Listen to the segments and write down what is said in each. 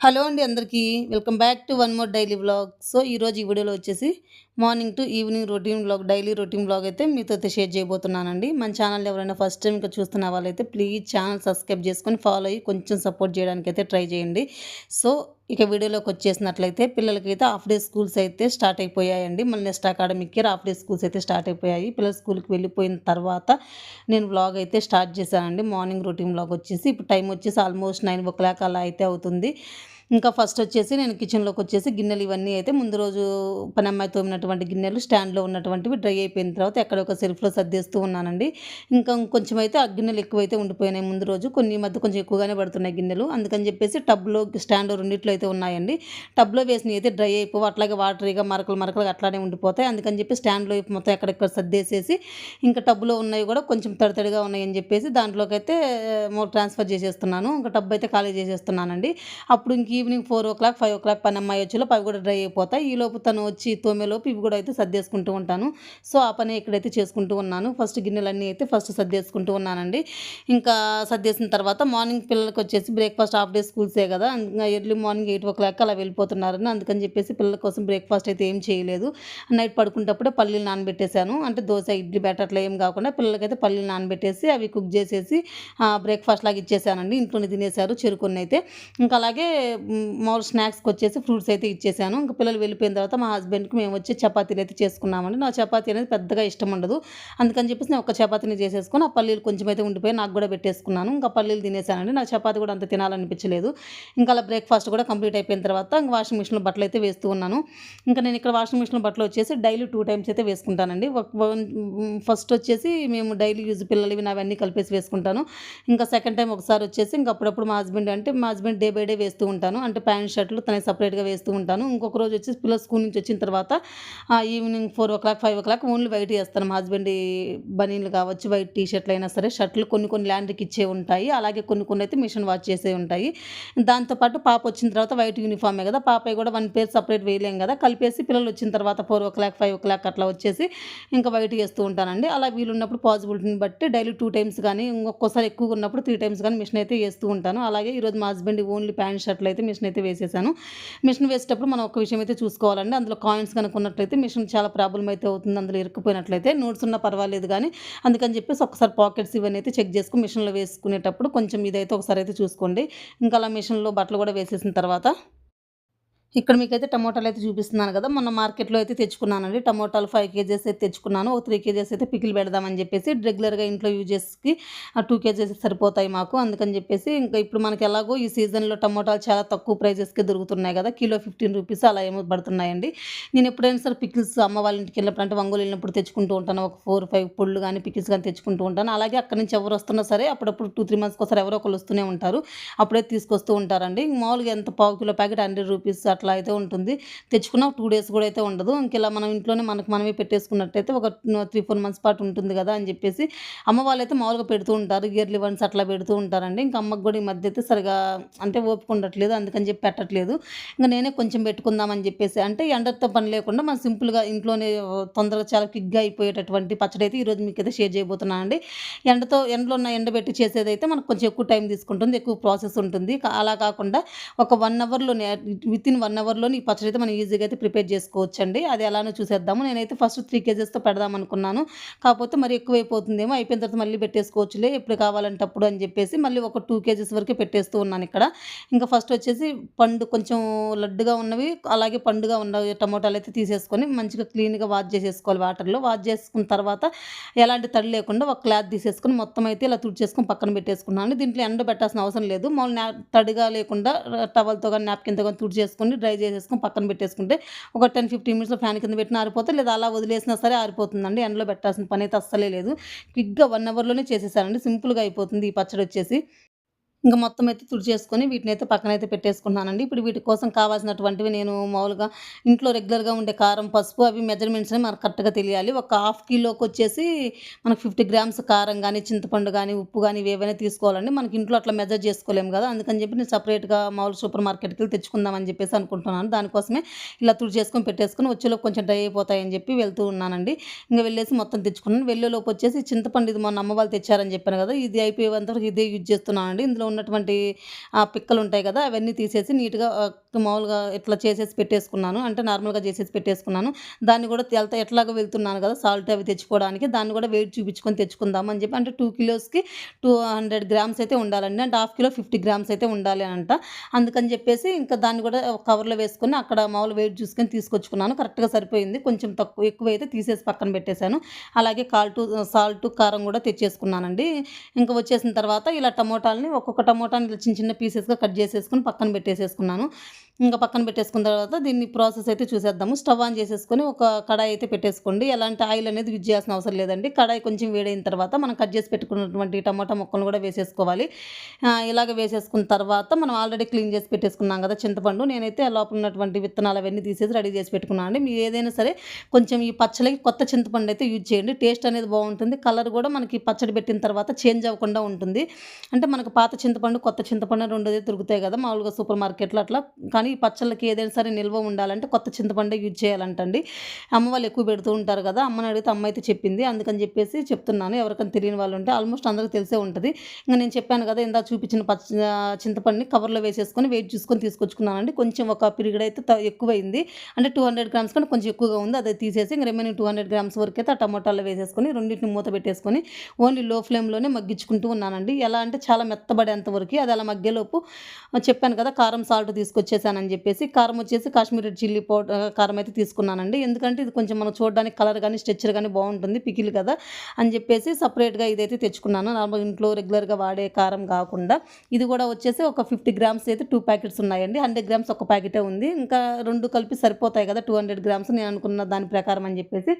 Hello అండి అందరికీ. Welcome back to one more daily vlog. So, ఈరోజు ఈ వీడియోలో వచ్చేసి morning to evening routine vlog, daily routine vlog అయితే మీతో అయితే షేర్ చేయబోతున్నానండి. మన ఛానల్ ఎవరైనా ఫస్ట్ టైం ఇంకా చూస్తున్న వాళ్ళైతే ప్లీజ్ ఛానల్ సబ్స్క్రైబ్ చేసుకొని ఫాలో అయ్యి కొంచెం సపోర్ట్ చేయడానికైతే ట్రై చేయండి. సో, ఇక వీడియోలోకి వచ్చేసినట్లయితే పిల్లలకైతే హాఫ్ డే స్కూల్స్ అయితే స్టార్ట్ అయిపోయాయండి. మళ్ళీ next academic year half day schools అయితే స్టార్ట్ అయిపోయాయి. పిల్లలు స్కూల్కి వెళ్ళిపోయిన తర్వాత నేను వ్లాగ్ అయితే స్టార్ట్ చేశానండి. మార్నింగ్ రొటీన్ వ్లాగ్ వచ్చేసి ఇప్పుడు టైం వచ్చేసి ఆల్మోస్ట్ 9:00 అలా అయితే అవుతుంది. ఇంకా ఫస్ట్ వచ్చేసి నేను కిచెన్లోకి వచ్చేసి గిన్నెలు ఇవన్నీ అయితే ముందు రోజు పనమ్మాయి తోమినటువంటి గిన్నెలు స్టాండ్లో ఉన్నటువంటివి డ్రై అయిపోయిన తర్వాత ఎక్కడ ఒక సెల్ఫ్లో సర్దేస్తూ ఉన్నానండి. ఇంకా కొంచెం అయితే ఆ గిన్నెలు ఎక్కువైతే ఉండిపోయినాయి ముందు రోజు. కొన్ని ఈ మధ్య కొంచెం ఎక్కువగానే పడుతున్నాయి గిన్నెలు. అందుకని చెప్పేసి టబ్లో స్టాండ్ రెండిట్లో అయితే ఉన్నాయండి. టబ్లో వేసినవి అయితే డ్రై అయిపోవు, అట్లాగే వాటరీగా మరకలు మరకలు అట్లానే ఉండిపోతాయి. అందుకని చెప్పి స్టాండ్లో మొత్తం ఎక్కడెక్కడ సర్దేసేసి ఇంకా టబ్లో ఉన్నవి కూడా కొంచెం తడితడిగా ఉన్నాయని చెప్పేసి దాంట్లోకి అయితే ట్రాన్స్ఫర్ చేసేస్తున్నాను. ఇంకా టబ్ అయితే ఖాళీ చేసేస్తున్నానండి. అప్పుడు ఇంక ఈవినింగ్ 4:00, 5:00 పనమ్మాయి వచ్చేలోపు అవి కూడా డ్రై అయిపోతాయి. ఈలోపు తను వచ్చి తోమేలోపు ఇవి కూడా అయితే సర్దేసుకుంటూ ఉంటాను. సో, ఆ పని ఇక్కడైతే చేసుకుంటూ ఉన్నాను. ఫస్ట్ గిన్నెలన్నీ అయితే ఫస్ట్ సర్దేసుకుంటూ ఉన్నానండి. ఇంకా సర్దేసిన తర్వాత మార్నింగ్ పిల్లలకి వచ్చేసి బ్రేక్ఫాస్ట్ హాఫ్ డే స్కూల్సే కదా, ఇంకా ఎర్లీ మార్నింగ్ 8:00 అలా వెళ్ళిపోతున్నారని అందుకని చెప్పేసి పిల్లల కోసం బ్రేక్ఫాస్ట్ అయితే ఏం చేయలేదు. నైట్ పడుకునేటప్పుడే పల్లీలు నానబెట్టేశాను. అంటే దోశ, ఇడ్లీ బ్యాటర్ అట్లా ఏం కాకుండా పిల్లలకైతే పల్లీలు నానబెట్టేసి అవి కుక్ చేసేసి బ్రేక్ఫాస్ట్ లాగా ఇచ్చేసానండి. ఇంట్లోనే తినేశారు చెరుకుని అయితే. ఇంకా అలాగే మామూలు స్నాక్స్కి వచ్చేసి ఫ్రూట్స్ అయితే ఇచ్చేసాను. ఇంకా పిల్లలు వెళ్ళిపోయిన తర్వాత మా హస్బెండ్కి మేము వచ్చి చపాతీలు అయితే చేసుకున్నామండి. నా చపాతీ అనేది పెద్దగా ఇష్టం ఉండదు. అందుకని చెప్పేసి నేను ఒక చపాతీని చేసేసుకొని ఆ పల్లీలు కొంచెం అయితే ఉండిపోయి నాకు కూడా పెట్టేసుకున్నాను. ఇంకా పల్లీలు తినేసానండి. నాకు చపాతీ కూడా అంత తినాలనిపించలేదు. ఇంకా అలా బ్రేక్ఫాస్ట్ కూడా కంప్లీట్ అయిపోయిన తర్వాత ఇంకా వాషింగ్ మిషన్లో బట్టలు అయితే వేస్తూ ఉన్నాను. ఇంకా నేను ఇక్కడ వాషింగ్ మిషన్లో బట్టలు వచ్చేసి డైలీ 2 టైమ్స్ అయితే వేసుకుంటానండి. ఫస్ట్ వచ్చేసి మేము డైలీ యూజ్ పిల్లలు ఇవి అవన్నీ కలిపేసి వేసుకుంటాను. ఇంకా సెకండ్ టైం ఒకసారి వచ్చేసి ఇంక అప్పుడప్పుడు మా హస్బెండ్ డే బై డే వేస్తూ ఉంటాను. అంటే ప్యాంట్ షర్ట్లు తనకి సపరేట్గా వేస్తూ ఉంటాను. ఇంకొక రోజు వచ్చేసి పిల్లలు స్కూల్ నుంచి వచ్చిన తర్వాత ఈవినింగ్ 4:00, 5:00 ఓన్లీ వైట్ వేస్తాను. మా హస్బెండ్ బనీన్లు కావచ్చు, వైట్ టీ షర్ట్లు అయినా సరే, షర్ట్లు కొన్ని కొన్ని ల్యాండ్రీకి ఇచ్చే ఉంటాయి. అలాగే కొన్ని అయితే మిషన్ వాష్ చేసే ఉంటాయి. దాంతోపాటు పాప వచ్చిన తర్వాత వైట్ యూనిఫామే కదా, పాపయ్య కూడా 1 పేర్ సపరేట్ వేయలేం కదా, కలిపేసి పిల్లలు వచ్చిన తర్వాత 4:00, 5:00 అట్లా వచ్చేసి ఇంకా వైట్ వేస్తూ ఉంటానండి. అలా వీలున్నప్పుడు పాసిబిలిటీని బట్టి డైలీ 2 టైమ్స్ కానీ ఒక్కోసారి ఎక్కువగా ఉన్నప్పుడు 3 టైమ్స్ కానీ మిషన్ అయితే వేస్తూ ఉంటాను. అలాగే ఈరోజు మా హస్బెండ్ ఓన్లీ ప్యాంట్ షర్ట్లు అయితే మిషన్ అయితే వేసేసాను. మిషన్ వేసేటప్పుడు మనం ఒక విషయం అయితే చూసుకోవాలండి. అందులో కాయిన్స్ కనుక ఉన్నట్లయితే మిషన్ చాలా ప్రాబ్లం అయితే అవుతుంది. అందులో ఇరుక్కుపోయినట్లయితే నోట్స్ ఉన్నా పర్వాలేదు కానీ అందుకని చెప్పేసి ఒకసారి పాకెట్స్ ఇవన్నీ అయితే చెక్ చేసుకుని మిషన్లో వేసుకునేటప్పుడు కొంచెం ఇదైతే ఒకసారి అయితే చూసుకోండి. ఇంకా అలా మిషన్లో బట్టలు కూడా వేసేసిన తర్వాత ఇక్కడ మీకైతే టమోటాలు అయితే చూపిస్తున్నాను కదా, మొన్న మార్కెట్‌లో అయితే తెచ్చుకున్నానండి. టమోటాలు 5 కేజెస్ అయితే తెచ్చుకున్నాను. ఒక 3 కేజెస్ అయితే పికిల్ పెడదామని చెప్పేసి రెగ్యులర్‌గా ఇంట్లో యూజెస్‌కి 2 కేజెస్ సరిపోతాయి మాకు. అందుకని చెప్పేసి ఇంకా ఇప్పుడు మనకి ఎలాగో ఈ సీజన్‌లో టమోటాలు చాలా తక్కువ ప్రైజెస్‌కే దొరుకుతున్నాయి కదా, కిలో 15 రూపీస్ అలా ఏమో పడుతున్నాయండి. నేను ఎప్పుడైనా సరే పికిల్స్ అమ్మ వాళ్ళ ఇంటికి వెళ్ళినప్పుడు అంటే ఒంగోలు వెళ్ళినప్పుడు తెచ్చుకుంటూ ఉంటాను. ఒక 4, 5 పుళ్ళు కానీ పికిల్స్ కానీ తెచ్చుకుంటూ ఉంటాను. అలాగే అక్కడి నుంచి ఎవరు వస్తున్నా సరే అప్పుడప్పుడు 2, 3 మంత్స్‌కి ఒకసారి ఎవరో ఒకళ్ళు వస్తూనే ఉంటారు. అప్పుడే తీసుకొస్తూ ఉంటారండి. మామూలుగా ఎంత పావు కిలో ప్యాకెట్ 100 రూపీస్ అట్లా అయితే ఉంటుంది. తెచ్చుకున్న 2 డేస్ కూడా అయితే ఉండదు. ఇంకిలా మనం ఇంట్లోనే మనకు మనమే పెట్టేసుకున్నట్టయితే ఒక 3, 4 మంత్స్ పాటు ఉంటుంది కదా అని చెప్పేసి అమ్మ వాళ్ళైతే మామూలుగా పెడుతూ ఉంటారు. ఇయర్లీ వన్స్ అట్లా పెడుతూ ఉంటారండి. ఇంకా అమ్మకి కూడా ఈ మధ్య అయితే సరిగా అంటే ఓపిక ఉండట్లేదు. అందుకని చెప్పి పెట్టట్లేదు. ఇంక నేనే కొంచెం పెట్టుకుందామని చెప్పేసి అంటే ఎండతో పని లేకుండా మనం సింపుల్‌గా ఇంట్లోనే తొందరగా చాలా క్విక్‌గా అయిపోయేటటువంటి పచ్చడైతే ఈరోజు మీకైతే షేర్ చేయబోతున్నానండి. ఎండబెట్టి చేసేదైతే మనకు కొంచెం ఎక్కువ టైం తీసుకుంటుంది. ఎక్కువ ప్రాసెస్ ఉంటుంది. అలా కాకుండా ఒక 1 అవర్‌లోనే వితిన్ 1 అవర్‌లోనే ఈ పచ్చడి అయితే మనం ఈజీగా అయితే ప్రిపేర్ చేసుకోవచ్చండి. అది ఎలానో చూసేద్దాము. నేనైతే ఫస్ట్ 3 కేజెస్‌తో పెడదామనుకున్నాను. కాకపోతే మరి ఎక్కువైపోతుందేమో, అయిపోయిన తర్వాత మళ్ళీ పెట్టేసుకోవచ్చులే ఎప్పుడు కావాలంటే అప్పుడు అని చెప్పేసి మళ్ళీ ఒక 2 కేజెస్ వరకే పెట్టేస్తూ ఉన్నాను ఇక్కడ. ఇంకా ఫస్ట్ వచ్చేసి పండు కొంచెం లడ్డుగా ఉన్నవి, అలాగే పండుగా ఉన్నవి టమోటాలు అయితే తీసేసుకొని మంచిగా క్లీన్‌గా వాష్ చేసేసుకోవాలి వాటర్‌లో. వాష్ చేసుకున్న తర్వాత ఎలాంటి తడి లేకుండా ఒక క్లాత్ తీసేసుకొని మొత్తం అయితే ఇలా తుడిచేసుకొని పక్కన పెట్టేసుకున్నాను. దీంట్లో ఎండబెట్టాల్సిన అవసరం లేదు. మామూలు తడిగా లేకుండా టవల్‌తో గాని, నాప్కిన్‌తో గాని తుడిచేసుకొని డ్రై చేసేసుకొని పక్కన పెట్టేసుకుంటే ఒక 10, 15 మినిట్స్‌లో ఫ్యాన్ కింద పెట్టినా ఆరిపోతాయి. లేదా అలా వదిలేసినా సరే ఆరిపోతుందండి. ఎండలో పెట్టాల్సిన పనైతే అస్సలే లేదు. క్విక్‌గా 1 అవర్‌లోనే చేసేసానండి. సింపుల్‌గా అయిపోతుంది ఈ పచ్చడొచ్చేసి. ఇంక మొత్తం అయితే తుడిచేసుకొని వీటినైతే పక్కనైతే పెట్టేసుకున్నానండి. ఇప్పుడు వీటి కోసం కావాల్సినటువంటివి నేను మామూలుగా ఇంట్లో రెగ్యులర్‌గా ఉండే కారం, పసుపు అవి మెజర్‌మెంట్స్ అని మనకు కరెక్ట్‌గా తెలియాలి. ఒక హాఫ్ కిలోకొచ్చేసి మనకు 50 గ్రామ్స్ కారం గానీ, చింతపండు గానీ, ఉప్పు గానీ ఇవేవైనా తీసుకోవాలండి. మనకి ఇంట్లో అట్లా మెజర్ చేసుకోలేము గదా, అందుకని చెప్పి నేను సెపరేట్‌గా మామూలు సూపర్ మార్కెట్‌కెళ్ళి తెచ్చుకుందామని చెప్పేసి అనుకుంటున్నాను. దానికోసమే ఇలా తుడిచేసుకొని పెట్టేసుకొని వచ్చేలోపు కొంచెం డ్రై అయిపోతాయని చెప్పి వెళ్తూ ఉన్నానండి. ఇంక వెళ్ళేసి మొత్తం తెచ్చుకున్నాను. వెళ్ళేలోపు వచ్చేసి చింతపండు ఇది మొన్న అమ్మ వాళ్ళు తెచ్చారని చెప్పాను గదా, ఇది అయిపోయేంత వరకు ఇదే యూజ్ చేస్తున్నానండి. ఇందులో ఉన్నటువంటి పిక్కలు ఉంటాయి కదా, అవన్నీ తీసేసి నీట్‌గా మామూలుగా ఇట్లా చేసేసి పెట్టేసుకున్నాను. అంటే నార్మల్‌గా చేసేసి పెట్టేసుకున్నాను. దాన్ని కూడా ఎట్లాగో వెళ్తున్నాను కదా సాల్ట్ అవి తెచ్చుకోవడానికి, దాన్ని కూడా వెయిట్ చూపించుకొని తెచ్చుకుందాం అని చెప్పి, అంటే 2 కిలోస్‌కి 200 గ్రామ్స్ అయితే ఉండాలండి. అంటే హాఫ్ కిలో 50 గ్రామ్స్ అయితే ఉండాలి అనంట. అందుకని చెప్పేసి ఇంకా దాన్ని కూడా ఒక కవర్‌లో వేసుకొని అక్కడ మామూలు వెయిట్ చూసుకొని తీసుకొచ్చుకున్నాను. కరెక్ట్‌గా సరిపోయింది. కొంచెం ఎక్కువైతే తీసేసి పక్కన పెట్టేశాను. అలాగే సాల్టు, కారం కూడా తెచ్చేసుకున్నానండి. ఇంకా వచ్చేసిన తర్వాత ఇలా టమోటాలని ఒక్కొక్క టమోటాని ఇలా చిన్న చిన్న పీసెస్‌గా కట్ చేసేసుకొని పక్కన పెట్టేసేసుకున్నాను. ఇంకా పక్కన పెట్టేసుకున్న తర్వాత దీన్ని ప్రాసెస్ అయితే చూసేద్దాము. స్టవ్ ఆన్ చేసేసుకొని ఒక కడాయి అయితే పెట్టేసుకోండి. ఎలాంటి ఆయిల్ అనేది యూజ్ చేయాల్సిన అవసరం లేదండి. కడాయి కొంచెం వేడైన తర్వాత మనం కట్ చేసి పెట్టుకున్నటువంటి టమాటా ముక్కలను కూడా వేసేసుకోవాలి. ఇలాగ వేసేసుకున్న తర్వాత మనం ఆల్రెడీ క్లీన్ చేసి పెట్టేసుకున్నాం కదా చింతపండు. నేనైతే లోపల ఉన్నటువంటి విత్తనాలు అవన్నీ తీసేసి రెడీ చేసి పెట్టుకున్నాను అండి. మీరు ఏదైనా సరే కొంచెం ఈ పచ్చడికి కొత్త చింతపండు అయితే యూజ్ చేయండి. టేస్ట్ అనేది బాగుంటుంది. కలర్ కూడా మనకి పచ్చడి పెట్టిన తర్వాత చేంజ్ అవ్వకుండా ఉంటుంది. అంటే మనకు పాత చింతపండు, కొత్త చింతపండు 2 దొరుకుతాయి కదా మామూలుగా సూపర్ మార్కెట్‌లో అట్లా. కానీ ఈ పచ్చళ్ళకి ఏదైనా సరే నిల్వ ఉండాలంటే కొత్త చింతపండే యూజ్ చేయాలంటండి. అమ్మ వాళ్ళు ఎక్కువ పెడుతూ ఉంటారు కదా, అమ్మని అడిగితే అమ్మ అయితే చెప్పింది. అందుకని చెప్పేసి చెప్తున్నాను. ఎవరికైనా తెలియని వాళ్ళు ఉంటే, ఆల్మోస్ట్ అందరికి తెలిసే ఉంటది. ఇంక నేను చెప్పాను కదా ఇందాక చూపించిన చింతపండుని కవర్‌లో వేసేసుకొని వెయిట్ చూసుకొని తీసుకొచ్చుకున్నానండి. కొంచెం ఒక పిరిగడైతే ఎక్కువైంది. అంటే 200 గ్రామ్స్ కంటే కొంచెం ఎక్కువగా ఉంది. అది తీసేసి ఇంక రిమైనింగ్ 200 గ్రామ్స్ వరకైతే ఆ టమోటాల్లో వేసేసుకొని రెండింటిని మూత పెట్టేసుకొని ఓన్లీ లో ఫ్లేమ్‌లోనే మగ్గించుకుంటూ ఉన్నానండి. ఎలా అంటే చాలా మెత్తబడేంత వరకి. అది అలా మగ్గేలోపు చెప్పాను కదా కారం, సాల్ట్ తీసుకొచ్చేసానని చెప్పేసి. కారం వచ్చేసి కాశ్మీరీ చిల్లీ కారం అయితే తీసుకున్నానండి. ఎందుకంటే ఇది కొంచెం మనం చూడడానికి కలర్ గానీ, స్ట్రక్చర్ గానీ బాగుంటుంది. పికిల్ కదా అని చెప్పేసి సెపరేట్‌గా ఇదైతే తెచ్చుకున్నాను. నార్మల్ ఇంట్లో రెగ్యులర్‌గా వాడే కారం కాకుండా. ఇది కూడా వచ్చేసి ఒక 50 గ్రామ్స్ అయితే 2 ప్యాకెట్స్ ఉన్నాయండి. 100 గ్రామ్స్ ఒక ప్యాకెటే ఉంది. ఇంకా 2 కలిపి సరిపోతాయి కదా 200 గ్రామ్స్ నేను అనుకున్న దాని ప్రకారం అని చెప్పేసి.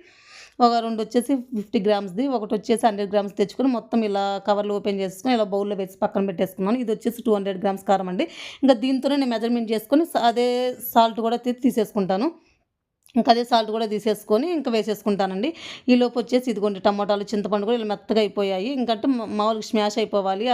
ఒక 2 వచ్చేసి 50 గ్రామ్స్‌ది, ఒకటొచ్చేసి 100 గ్రామ్స్ తెచ్చుకొని మొత్తం ఇలా కవర్‌లో ఓపెన్ చేసుకొని ఇలా బౌల్‌లో వేసి పక్కన పెట్టేసుకున్నాను. ఇది వచ్చేసి 200 గ్రామ్స్ కారం అండి. ఇంకా దీంతోనే నేను మెజర్‌మెంట్ చేసుకొని అదే సాల్ట్ కూడా తీసేసుకుంటాను. ఇంకా అదే సాల్ట్ కూడా తీసేసుకొని ఇంకా వేసేసుకుంటానండి. ఈలోపు వచ్చేసి ఇదిగోండి టమాటాలు, చింతపండు కూడా ఇలా మెత్తగా అయిపోయాయి. ఇంకంటే మామూలుగా స్మాష్ అయిపోవాలి.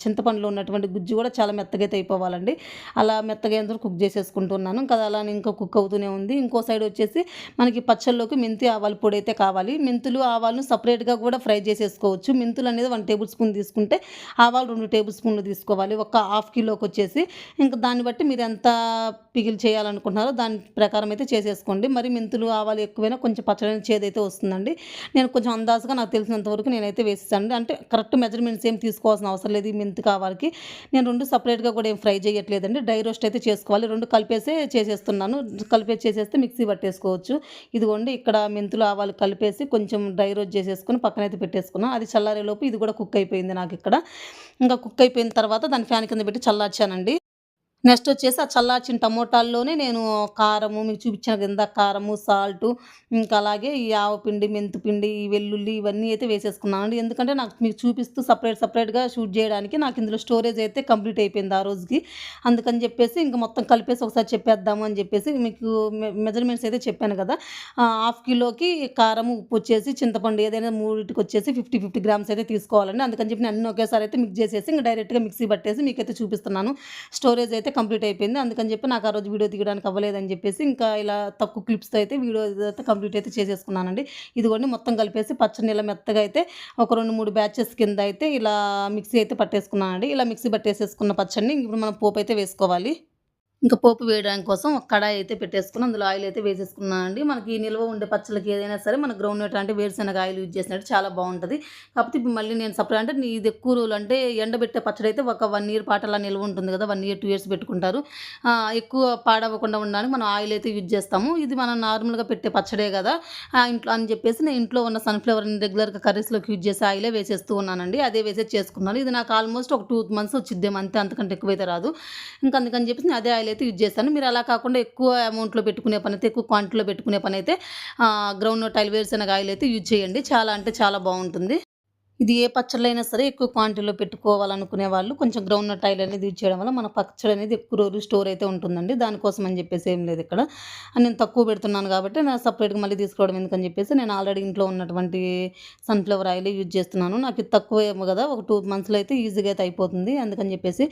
చింతపండులో ఉన్నటువంటి గుజ్జు కూడా చాలా మెత్తగా అయితే అయిపోవాలండి. అలా మెత్తగా అయ్యేంత వరకు కుక్ చేసేసుకుంటున్నాను. ఇంకా అలానే ఇంకా కుక్ అవుతూనే ఉంది. ఇంకో సైడ్ వచ్చేసి మనకి పచ్చళ్ళలోకి మెంతి, ఆవాల పొడి అయితే కావాలి. మెంతులు, ఆవాలను సపరేట్‌గా కూడా ఫ్రై చేసేసుకోవచ్చు. మెంతులు అనేది 1 టేబుల్ స్పూన్ తీసుకుంటే ఆవాలు 2 టేబుల్ స్పూన్లు తీసుకోవాలి. ఒక హాఫ్ కిలోకి వచ్చేసి. ఇంకా దాన్ని బట్టి మీరు ఎంత పికిల్ చేయాలనుకుంటున్నారో దాని ప్రకారం అయితే చేసేసుకోండి. మరి మెంతులు, ఆవాలు ఎక్కువైనా కొంచెం పచ్చడి చేదైతే వస్తుందండి. నేను కొంచెం అందాజుగా నాకు తెలిసినంత వరకు నేనైతే వేసేసానండి. అంటే కరెక్ట్ మెజర్‌మెంట్స్ ఏం తీసుకోవాల్సిన అవసరం లేదు. ఈ మెంతికి, ఆవాలకి నేను 2 సెపరేట్‌గా కూడా ఏం ఫ్రై చేయట్లేదండి. డ్రై రోస్ట్ అయితే చేసుకోవాలి. 2 కలిపేసే చేసేస్తున్నాను. కలిపేసి చేసేస్తే మిక్సీ పట్టేసుకోవచ్చు. ఇదిగోండి ఇక్కడ మెంతులు, ఆవాలు కలిపేసి కొంచెం డ్రై రోస్ట్ చేసేసుకొని పక్కనైతే పెట్టేసుకున్నాను. అది చల్లారేలోపు ఇది కూడా కుక్ అయిపోయింది నాకిక్కడ. ఇంకా కుక్ అయిపోయిన తర్వాత దాన్ని ఫ్యాన్ కింద పెట్టి చల్లార్చానండి. నెక్స్ట్ వచ్చేసి ఆ చల్లార్చిన టమోటాల్లోనే నేను కారము మీకు చూపించాను కదా ఇందాక కారము, సాల్టు, ఇంకా అలాగే ఈ ఆవపిండి, మెంతిపిండి, ఈ వెల్లుల్లి ఇవన్నీ అయితే వేసేసుకున్నానండి. ఎందుకంటే నాకు మీకు చూపిస్తూ సెపరేట్‌గా షూట్ చేయడానికి నాకు ఇందులో స్టోరేజ్ అయితే కంప్లీట్ అయిపోయింది ఆ రోజుకి. అందుకని చెప్పేసి ఇంక మొత్తం కలిపేసి ఒకసారి చెప్పేద్దాము అని చెప్పేసి మీకు మెజర్‌మెంట్స్ అయితే చెప్పాను కదా! హాఫ్ కిలోకి కారం, ఉప్పు వచ్చేసి చింతపండు ఏదైనా మూడిటికి వచ్చేసి 50 గ్రామ్స్ అయితే తీసుకోవాలండి. అందుకని చెప్పి నేను అన్నీ ఒకేసారి అయితే మిక్స్ చేసేసి ఇంక డైరెక్ట్‌గా మిక్సీ పట్టేసి మీకైతే చూపిస్తున్నాను. స్టోరేజ్ అయితే కంప్లీట్ అయిపోయింది. అందుకని చెప్పి నాకు ఆ రోజు వీడియో తీయడానికి అవ్వలేదని చెప్పేసి ఇంకా ఇలా తక్కువ క్లిప్స్‌తో అయితే వీడియో ఇదైతే కంప్లీట్ అయితే చేసేసుకున్నానండి. ఇదిగోండి మొత్తం కలిపేసి పచ్చడిని ఇలా మెత్తగా అయితే ఒక 2, 3 బ్యాచెస్ కింద అయితే ఇలా మిక్సీ అయితే పట్టేసుకున్నానండి. ఇలా మిక్సీ పట్టేసేసుకున్న పచ్చడిని ఇప్పుడు మనం పోపు అయితే వేసుకోవాలి. ఇంకా పోపు వేయడానికి కోసం ఒక కడాయి అయితే పెట్టేసుకొని అందులో ఆయిల్ అయితే వేసేసుకున్నానండి. మనకి నిల్వ ఉండే పచ్చళ్ళకి ఏదైనా సరే మన గ్రౌండ్ నట్ అంటే వేరుశెనగ ఆయిల్ యూజ్ చేసినట్టు చాలా బాగుంటది. కాకపోతే ఇప్పుడు మళ్ళీ నేను సపరేట్ అంటే ఇది ఎక్కువ రోజులు అంటే ఎండబెట్టే పచ్చడి అయితే ఒక 1 ఇయర్ పాటు అలా నిల్వ ఉంటుంది కదా! 1 ఇయర్, 2 ఇయర్స్ పెట్టుకుంటారు. ఎక్కువ పాడవ్వకుండా ఉండడానికి మనం ఆయిల్ అయితే యూజ్ చేస్తాము. ఇది మనం నార్మల్‌గా పెట్టే పచ్చడే కదా! ఇంట్లో అని చెప్పేసి నేను ఇంట్లో ఉన్న సన్‌ఫ్లవర్‌ని రెగ్యులర్‌గా కర్రీస్‌లోకి యూజ్ చేసే ఆయిలే వేసేస్తూ ఉన్నానండి. అదే వేసేసి చేసుకున్నాను. ఇది నాకు ఆల్మోస్ట్ ఒక 2 మంత్స్ వచ్చిద్దేమో అంతే, అంతకంటే ఎక్కువైతే రాదు. ఇంకా అందుకని చెప్పేసి నేను అదే ఆయిల్ అయితే యూజ్ చేశాను. మీరు అలా కాకుండా ఎక్కువ అమౌంట్‌లో పెట్టుకునే పనైతే, ఎక్కువ క్వాంటిటీలో పెట్టుకునే పనైతే గ్రౌండ్ నట్ ఆయిల్, వేరుశెనగ ఆయిల్ అయితే యూజ్ చేయండి. చాలా అంటే చాలా బావుంటుంది. ఇది ఏ పచ్చళ్ళైనా సరే ఎక్కువ క్వాంటిటీలో పెట్టుకోవాలనుకునే వాళ్ళు కొంచెం గ్రౌండ్ నట్ ఆయిల్ అనేది యూజ్ చేయడం వల్ల మన పచ్చడి అనేది ఎక్కువ రోజులు స్టోర్ అయితే ఉంటుందండి. దానికోసం అని చెప్పేసి ఏం లేదు ఇక్కడ. నేను తక్కువ పెడుతున్నాను కాబట్టి నేను సెపరేట్‌గా మళ్ళీ తీసుకోవడం ఎందుకని చెప్పేసి నేను ఆల్రెడీ ఇంట్లో ఉన్నటువంటి సన్‌ఫ్లవర్ ఆయిలే యూజ్ చేస్తున్నాను. నాకు ఇది తక్కువేమో కదా! ఒక 2 మంత్స్‌లో అయితే ఈజీగా అయితే అయిపోతుంది. అందుకని చెప్పేసి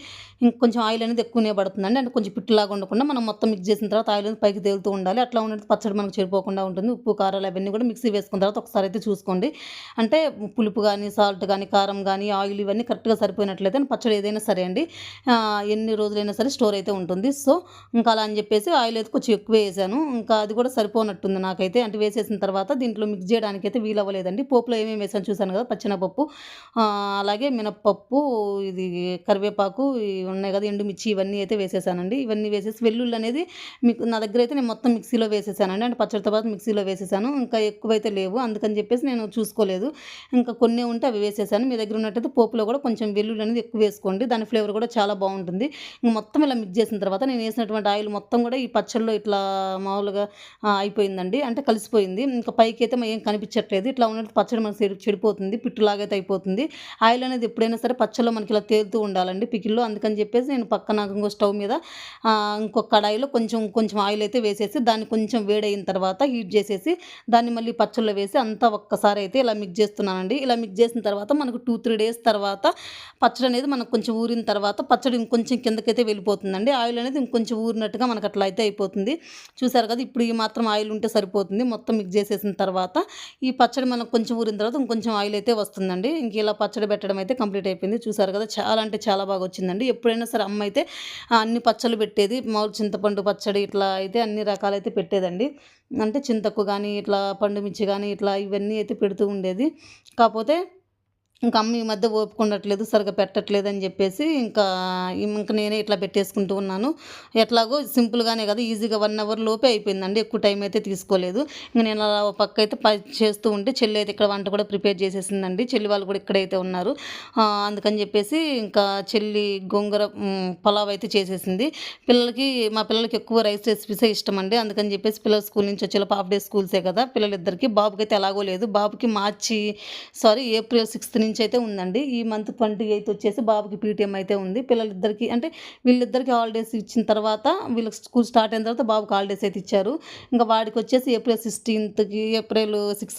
ఇంకొంచెం ఆయిల్ అనేది ఎక్కువనే పడుతుందండి. అంటే కొంచెం పిట్టులాగా ఉండకుండా మనం మొత్తం మిక్స్ చేసిన తర్వాత ఆయిల్ అనేది పైకి తేలుతూ ఉండాలి. అట్లా ఉన్నట్టు పచ్చడి మనకు చెడిపోకుండా ఉంటుంది. ఉప్పు, కారాలు అవన్నీ కూడా మిక్సీ వేసుకున్న తర్వాత ఒకసారి అయితే చూసుకోండి. అంటే పులుపు గాని, సాల్ట్ కానీ, కారం కానీ, ఆయిల్ ఇవన్నీ కరెక్ట్‌గా సరిపోయినట్లయితే పచ్చడి ఏదైనా సరే అండి ఎన్ని రోజులైనా సరే స్టోర్ అయితే ఉంటుంది. సో, ఇంకా అలా అని చెప్పేసి ఆయిల్ అయితే కొంచెం ఎక్కువే ఏసాను. ఇంకా అది కూడా సరిపోనట్టుంది నాకైతే. అంటే వేసేసిన తర్వాత దీంట్లో మిక్స్ చేయడానికైతే వీలవ్వలేదండి. పోపులో ఏమేమి వేసానో చూసాను కదా! పచ్చెనపప్పు, అలాగే మినపప్పు, ఇది కరివేపాకు, ఇవి ఉన్నాయి కదా! ఎండుమిర్చి ఇవన్నీ అయితే వేసేసానండి. ఇవన్నీ వేసేసి వెల్లుల్లనేది మీకు నా దగ్గరైతే నేను మొత్తం మిక్సీలో వేసేసానండి. అంటే పచ్చడితో పాటు మిక్సీలో వేసేసాను. ఇంకా ఎక్కువైతే లేవు. అందుకని చెప్పేసి నేను చూసుకోలేదు. ఇంకా కొన్నే ఉంటే అవి వేసేసాను. మీ దగ్గర ఉన్నట్టయితే పోపులో కూడా కొంచెం వెల్లుల్లి అనేది ఎక్కువ వేసుకోండి. దాని ఫ్లేవర్ కూడా చాలా బావుంటుంది. ఇంక మొత్తం ఇలా మిక్స్ చేసిన తర్వాత నేను వేసినటువంటి ఆయిల్ మొత్తం కూడా ఈ పచ్చడిలో ఇట్లా మామూలుగా అయిపోయిందండి. అంటే కలిసిపోయింది. ఇంకా పైకైతే ఏం కనిపించట్లేదు. ఇట్లా ఉన్నట్టు పచ్చడి మనకు చెడిపోతుంది. పిట్టులాగైతే అయిపోతుంది. ఆయిల్ అనేది ఎప్పుడైనా సరే పచ్చడిలో మనకి ఇలా తేలుతూ ఉండాలండి పికిల్‌లో. అందుకని చెప్పేసి నేను పక్కన ఇంకో స్టవ్ మీద ఇంకొక కడాయిలో కొంచెం కొంచెం ఆయిల్ అయితే వేసేసి దాన్ని కొంచెం వేడయిన తర్వాత హీట్ చేసేసి దాన్ని మళ్ళీ పచ్చడిలో వేసి అంతా ఒక్కసారి అయితే ఇలా మిక్స్ చేస్తున్నానండి. ఇలా మిక్స్ చేసిన తర్వాత మనకు 2, 3 డేస్ తర్వాత పచ్చడి అనేది మనకు కొంచెం ఊరిన తర్వాత పచ్చడి ఇంకొంచెం కిందకైతే వెళ్ళిపోతుందండి. ఆయిల్ అనేది ఇంకొంచెం ఊరినట్టుగా మనకు అట్లా అయితే అయిపోతుంది. చూసారు కదా! ఇప్పుడు ఈ మాత్రం ఆయిల్ ఉంటే సరిపోతుంది. మొత్తం మిక్స్ చేసేసిన తర్వాత ఈ పచ్చడి మనకు కొంచెం ఊరిన తర్వాత ఇంకొంచెం ఆయిల్ అయితే వస్తుందండి. ఇంక ఇలా పచ్చడి పెట్టడం అయితే కంప్లీట్ అయిపోయింది. చూసారు కదా! చాలా అంటే చాలా బాగా వచ్చిందండి. ఎప్పుడైనా సరే అమ్మ అయితే అన్ని పచ్చళ్ళు పెట్టేది. మామూలు చింతపండు పచ్చడి ఇట్లా అయితే అన్ని రకాలైతే పెట్టేదండి. అంటే చింతొక్కు గానీ, ఇట్లా పండు మిర్చి గానీ, ఇట్లా ఇవన్నీ అయితే పెడుతూ ఉండేది. కాపోతే ఇంక అమ్మ ఈ మధ్య ఓపిక ఉండట్లేదు, సరిగ్గా పెట్టట్లేదని జెప్పేసి ఇంక నేనే ఇట్లా పెట్టేసుకుంటూ ఉన్నాను. ఎట్లాగో సింపుల్‌గానే గదా! ఈజీగా 1 అవర్ లోపే అయిపోయిందండి. ఎక్కువ టైం అయితే తీసుకోలేదు. ఇంక నేను అలా ఓ పక్కయితే చేస్తూ ఉంటే చెల్లి అయితే ఇక్కడ వంట కూడా ప్రిపేర్ చేసేసిందండి. చెల్లి వాళ్ళు కూడా ఇక్కడైతే ఉన్నారు. అందుకని జెప్పేసి ఇంకా చెల్లి గోంగూర పలావ్ అయితే చేసేసింది. మా పిల్లలకి ఎక్కువ రైస్ రెసిపీసే ఇష్టమండి. అందుకని జెప్పేసి పిల్లలు స్కూల్ నుంచి వచ్చేలోపు హాఫ్ డే స్కూల్సే కదా! పిల్లలిద్దరికీ. బాబుకైతే ఎలాగో లేదు. బాబుకి ఏప్రిల్ 6 నుంచయితే ఉందండి. ఈ మంత్ 28 వచ్చేసి బాబుకి పీటీఎం అయితే ఉంది. పిల్లలిద్దరికీ అంటే వీళ్ళిద్దరికీ హాలిడేస్ ఇచ్చిన తర్వాత వీళ్ళకి స్కూల్ స్టార్ట్ అయిన తర్వాత బాబుకి హాలిడేస్ అయితే ఇచ్చారు. ఇంకా వాడికొచ్చేసి ఏప్రిల్ 6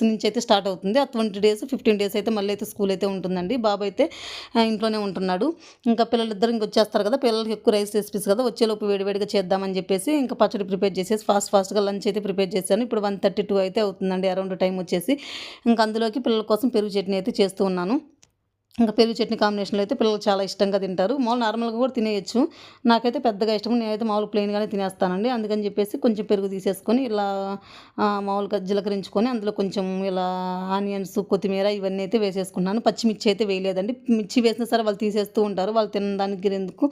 నుంచి అయితే స్టార్ట్ అవుతుంది. ఆ 20 డేస్, 15 డేస్ అయితే మళ్ళీ అయితే స్కూల్ అయితే ఉంటుందండి. బాబు అయితే ఇంట్లోనే ఉంటున్నాడు. ఇంకా పిల్లలిద్దరు ఇంకొచ్చేస్తారు కదా! పిల్లలకి ఎక్కువ రైస్ రెసిపీస్ కదా! వచ్చేలోపు వేడివేడిగా చేద్దామని చెప్పేసి ఇంకా పచ్చడి ప్రిపేర్ చేసేసి ఫాస్ట్‌గా లంచ్ అయితే ప్రిపేర్ చేశాను. ఇప్పుడు 1:32 అయితే అవుతుందండి అరౌండ్ టైం వచ్చేసి. ఇంక అందులోకి పిల్లల కోసం పెరుగు చట్నీ అయితే చేస్తూ ఉన్నాను. ఇంకా పెరుగు చట్నీ కాంబినేషన్‌లో అయితే పిల్లలు చాలా ఇష్టంగా తింటారు. నార్మల్‌గా కూడా తినేయొచ్చు. నాకైతే పెద్దగా ఇష్టం. నేనైతే మామూలుగా ప్లెయిన్‌గానే తినేస్తానండి. అందుకని చెప్పేసి కొంచెం పెరుగు తీసేసుకొని ఇలా మామూలుగా జీలకరించుకొని అందులో కొంచెం ఇలా ఆనియన్స్, కొత్తిమీర ఇవన్నీ అయితే వేసేసుకున్నాను. పచ్చిమిర్చి అయితే వేయలేదండి. మిర్చి వేసినా సరే వాళ్ళు తీసేస్తూ ఉంటారు. వాళ్ళు తినడానికి ఎందుకు,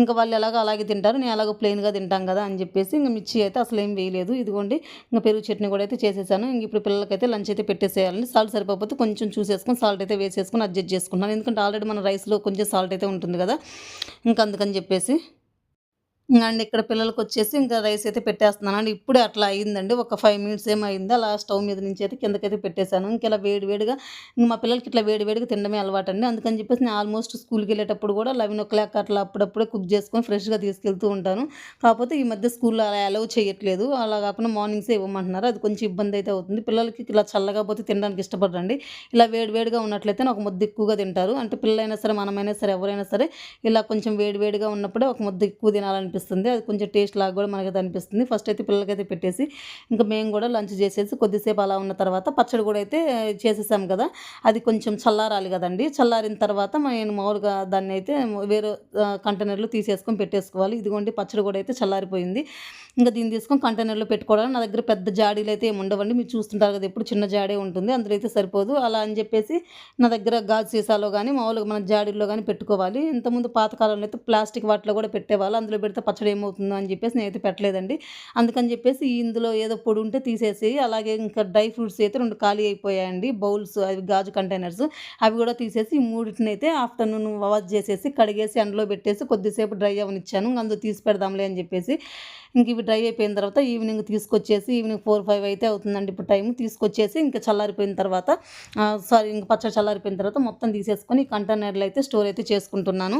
ఇంకా వాళ్ళు ఎలాగో అలాగే తింటారు. నేను ఎలాగో ప్లెయిన్‌గా తింటాం కదా అని చెప్పేసి ఇంక మిర్చి అయితే అసలేం వేయలేదు. ఇదిగోండి ఇంక పెరుగు చట్నీ కూడా అయితే చేసేసాను. ఇంక ఇప్పుడు పిల్లలకైతే లంచ్ అయితే పెట్టేసేయాలండి. సాల్ట్ సరిపోకపోతే కొంచెం చూసేసుకొని సాల్ట్ అయితే వేసేసుకొని అడ్జస్ట్ చేసుకుంటాను. ఎందుకంటే ఆల్రెడీ మన రైస్‌లో కొంచెం సాల్ట్ అయితే ఉంటుంది కదా! ఇంక అందుకని చెప్పేసి. అండ్ ఇక్కడ పిల్లలకొచ్చేసి ఇంకా రైస్ అయితే పెట్టేస్తున్నానండి. ఇప్పుడే అట్లా అయిందండి. ఒక 5 మినిట్స్ ఏమో అయింది. అలా స్టవ్ మీద నుంచి అయితే కిందకైతే పెట్టేశాను. ఇంకిలా వేడి వేడిగా మా పిల్లలకి ఇట్లా వేడి వేడిగా తినడమే అలవాటండి. అందుకని చెప్పేసి నేను ఆల్మోస్ట్ స్కూల్‌కెళ్ళేటప్పుడు కూడా 11:00 అట్లా అప్పుడప్పుడే కుక్ చేసుకొని ఫ్రెష్‌గా తీసుకెళ్తూ ఉంటాను. కాకపోతే ఈ మధ్య స్కూల్‌లో అలా అలౌ చేయట్లేదు. అలా కాకుండా మార్నింగ్సే ఇవ్వమంటున్నారు. అది కొంచెం ఇబ్బంది అయితే అవుతుంది. పిల్లలకి ఇలా చల్లగా పోతే తినడానికి ఇష్టపడరండి. ఇలా వేడి వేడిగా ఉన్నట్లయితే ఒక ముద్ద ఎక్కువగా తింటారు. అంటే పిల్లలైనా సరే, మనమైనా సరే, ఎవరైనా సరే ఇలా కొంచెం వేడి వేడిగా ఉన్నప్పుడే ఒక ముద్ద ఎక్కువ తినాలనిపిస్తుంది. అది కొంచెం టేస్ట్ లాగా కూడా మనకైతే అనిపిస్తుంది. ఫస్ట్ అయితే పిల్లలకైతే పెట్టేసి ఇంకా మేము కూడా లంచ్ చేసేసి కొద్దిసేపు అలా ఉన్న తర్వాత పచ్చడి కూడా అయితే చేసేసాం కదా! అది కొంచెం చల్లారాలి కదండీ! చల్లారిన తర్వాత నేను మామూలుగా దాన్ని అయితే వేరే కంటైనర్‌లో తీసేసుకొని పెట్టేసుకోవాలి. ఇదిగోండి పచ్చడి కూడా అయితే చల్లారిపోయింది. ఇంకా దీన్ని తీసుకొని కంటైనర్‌లో పెట్టుకోవడానికి నా దగ్గర పెద్ద జాడీలు అయితే ఏమి ఉండవండి. మీరు చూస్తుంటారు కదా! ఎప్పుడు చిన్న జాడే ఉంటుంది. అందులో అయితే సరిపోదు. అలా అని చెప్పేసి నా దగ్గర గాజు సీసాలో గానీ, మామూలుగా మన జాడీల్లో గానీ పెట్టుకోవాలి. ఇంతకుముందు పాతకాలంలో అయితే ప్లాస్టిక్ వాటిలో కూడా పెట్టేవాళ్ళు. అందులో పెడితే పచ్చడి ఏమవుతుందో అని చెప్పేసి నేనైతే పెట్టలేదండి. అందుకని చెప్పేసి ఇందులో ఏదో పొడి ఉంటే తీసేసి, అలాగే ఇంకా డ్రై ఫ్రూట్స్ అయితే 2 ఖాళీ అయిపోయాయండి. బౌల్స్ అవి గాజు కంటైనర్స్. అవి కూడా తీసేసి ఈ మూడిటినైతే ఆఫ్టర్‌నూన్ వాష్ చేసేసి, కడిగేసి ఎండలో పెట్టేసి కొద్దిసేపు డ్రై అవ్వనిచ్చాను. ఇంక అందులో తీసి పెడదాంలే అని చెప్పేసి. ఇంక ఇవి డ్రై అయిపోయిన తర్వాత ఈవినింగ్ 4, 5 అయితే అవుతుందండి ఇప్పుడు టైము. తీసుకొచ్చేసి ఇంకా చల్లారిపోయిన తర్వాత ఇంక పచ్చడి చల్లారిపోయిన తర్వాత మొత్తం తీసేసుకొని ఈ కంటైనర్‌లో అయితే స్టోర్ అయితే చేసుకుంటున్నాను.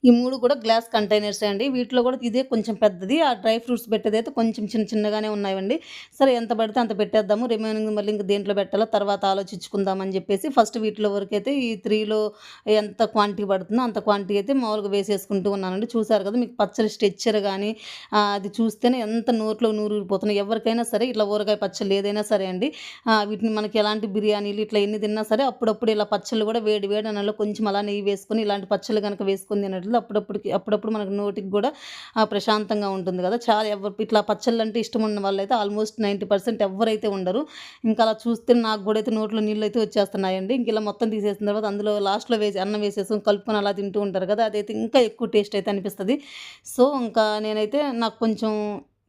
ఈ 3 కూడా గ్లాస్ కంటైనర్సే అండి. వీటిలో కూడా ఇదే కొంచెం పెద్దది. ఆ డ్రై ఫ్రూట్స్ పెట్టేదైతే కొంచెం చిన్నగానే ఉన్నాయండి. సరే ఎంత పడితే అంత పెట్టేద్దాము. రిమైనింగ్ మళ్ళీ ఇంక దేంట్లో పెట్టాలో తర్వాత ఆలోచించుకుందాం అని చెప్పేసి ఫస్ట్ వీటిలో వరకైతే ఈ 3లో ఎంత క్వాంటిటీ పడుతుందో అంత క్వాంటిటీ అయితే మామూలుగా వేసేసుకుంటూ ఉన్నానండి. చూసారు కదా! మీకు పచ్చడి స్ట్రెచ్చర్ గాని అది చూస్తేనే ఎంత నోట్లో నూరూరిపోతున్నాయి. ఎవరికైనా సరే ఇట్లా ఊరగాయ పచ్చళ్ళు ఏదైనా సరే అండి. వీటిని మనకి ఎలాంటి బిర్యానీలు ఇట్లా ఎన్ని తిన్నా సరే అప్పుడప్పుడు ఇలా పచ్చళ్ళు కూడా వేడి వేడి అన్నంలో కొంచెం అలా నెయ్యి వేసుకొని ఇలాంటి పచ్చళ్ళు గనక వేసుకొని తినట్లయితే అప్పుడప్పుడు మనకు నోటికి కూడా ప్రశాంతంగా ఉంటుంది కదా! చాలా ఇట్లా పచ్చళ్ళంటే ఇష్టం ఉన్న వాళ్ళైతే ఆల్మోస్ట్ 90% ఎవ్వరైతే ఉండరు. ఇంకా అలా చూస్తే నాకు కూడా అయితే నోట్లో నీళ్ళైతే వచ్చేస్తున్నాయండి. ఇంక ఇలా మొత్తం తీసేసిన తర్వాత అందులో లాస్ట్‌లో అన్నం వేసేసుకొని కలుపుకొని అలా తింటూ ఉంటారు కదా! అదైతే ఇంకా ఎక్కువ టేస్ట్ అయితే అనిపిస్తది. సో, ఇంకా నేనైతే నాకు కొంచెం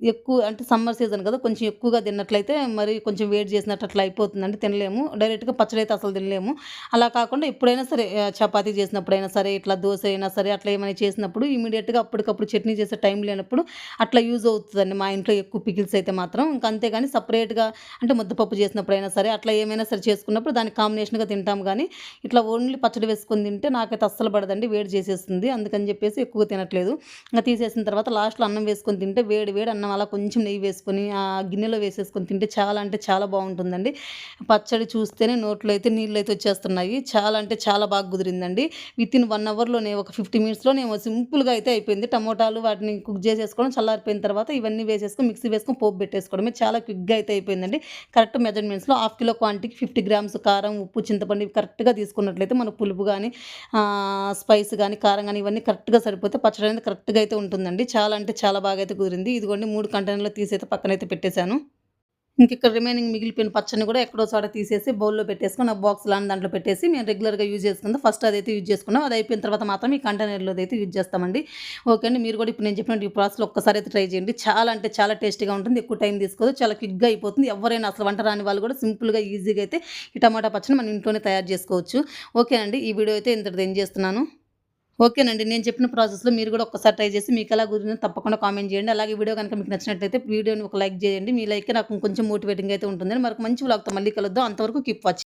ఎక్కువ అంటే సమ్మర్ సీజన్ కదా! కొంచెం ఎక్కువగా తిన్నట్లయితే మరి కొంచెం వేడి చేసినట్టు అట్లా అయిపోతుందండి. తినలేము. డైరెక్ట్‌గా పచ్చడైతే అసలు తినలేము. అలా కాకుండా ఎప్పుడైనా సరే చపాతీ చేసినప్పుడైనా సరే, ఇట్లా దోస అయినా సరే అట్లా ఏమైనా చేసినప్పుడు ఇమ్మీడియేట్‌గా అప్పటికప్పుడు చట్నీ చేసే టైం లేనప్పుడు అట్లా యూజ్ అవుతదండి. మా ఇంట్లో ఎక్కువ పికిల్స్ అయితే మాత్రం. ఇంక అంతేగాని సెపరేట్‌గా అంటే ముద్దపప్పు చేసినప్పుడైనా సరే, అట్లా ఏమైనా సరే చేసుకున్నప్పుడు దానికి కాంబినేషన్‌గా తింటాం గానీ, ఇట్లా ఓన్లీ పచ్చడి వేసుకొని తింటే నాకైతే అస్సలు పడదండి. వేడి చేసేస్తుంది. అందుకని చెప్పేసి ఎక్కువ తినట్లేదు. ఇంక తీసేసిన తర్వాత లాస్ట్‌లో అన్నం వేసుకొని తింటే వేడి వేడి అన్నం అలా కొంచెం నెయ్యి వేసుకొని ఆ గిన్నెలో వేసేసుకొని తింటే చాలా అంటే చాలా బావుంటుందండి. పచ్చడి చూస్తేనే నోట్లో అయితే నీళ్ళైతే వచ్చేస్తున్నాయి. చాలా అంటే చాలా బాగా కుదిరిందండి. వితిన్ 1 అవర్‌లోనే ఒక 50 మినిట్స్‌లోనేమో సింపుల్‌గా అయితే అయిపోయింది. టమోటాలు వాటిని కుక్ చేసేసుకోవడం, చల్లారిపోయిన తర్వాత ఇవన్నీ వేసేసుకొని మిక్సీ వేసుకొని పోపు పెట్టేసుకోవడమే. చాలా క్విక్‌గా అయితే అయిపోయిందండి. కరెక్ట్ మెజర్‌మెంట్స్‌లో హాఫ్ కిలో క్వాంటిటీకి 50 గ్రామ్స్ కారం, ఉప్పు, చింతపండు ఇవి కరెక్ట్‌గా తీసుకున్నట్లయితే మనకు పులుపు గాని, స్పైస్ గాని, కారం గాని ఇవన్నీ కరెక్ట్‌గా సరిపోతే పచ్చడి అనేది కరెక్ట్‌గా అయితే ఉంటుందండి. చాలా అంటే చాలా బాగా అయితే కుదిరింది. ఇదిగోండి 3 కంటైనర్‌లో తీసైతే పక్కనైతే పెట్టేసాను. ఇంకిక్కడ రిమైనింగ్ మిగిలిపోయిన పచ్చడిని కూడా ఎక్కడో చోట తీసేసి బౌల్‌లో పెట్టేసుకొని, ఆ బాక్స్ లాంటి దాంట్లో పెట్టేసి మేము రెగ్యులర్‌గా యూజ్ చేసుకుందాం. ఫస్ట్ అదైతే యూజ్ చేసుకున్నాం. అది అయిపోయిన తర్వాత మాత్రం ఈ కంటైనర్‌లోదైతే యూజ్ చేస్తామండి. ఓకే అండి. మీరు కూడా ఇప్పుడు నేను చెప్పినట్టు ఈ ప్రాసెస్‌లో ఒక్కసారి అయితే ట్రై చేయండి. చాలా అంటే చాలా టేస్టీగా ఉంటుంది. ఎక్కువ టైం తీసుకోదు. చాలా క్విక్‌గా అయిపోతుంది. ఎవరైనా అసలు వంట రాని వాళ్ళు కూడా సింపుల్‌గా, ఈజీగా అయితే ఈ టమాటా పచ్చడిని మన ఇంట్లోనే తయారు చేసుకోవచ్చు. ఓకేనండి. ఈ వీడియో అయితే ఇంతటితో ఎండ్ చేస్తున్నాను. ఓకేనండి. నేను చెప్పిన ప్రాసెస్‌లో మీరు గూడా ఒక్కసారి ట్రై చేసి మీకెలా కుదిరిందో తప్పకుండా కామెంట్ చేయండి. అలాగే వీడియో గనుక మీకు నచ్చినట్లయితే వీడియోని ఒక లైక్ చేయండి. మీ లైకే నాకు కొంచెం మోటివేటింగ్‌గా అయితే ఉంటుందని. మరొక మంచి వ్లాగ్‌తో మళ్ళీ కలుద్దాం. అంతవరకు కీప్ వాచింగ్.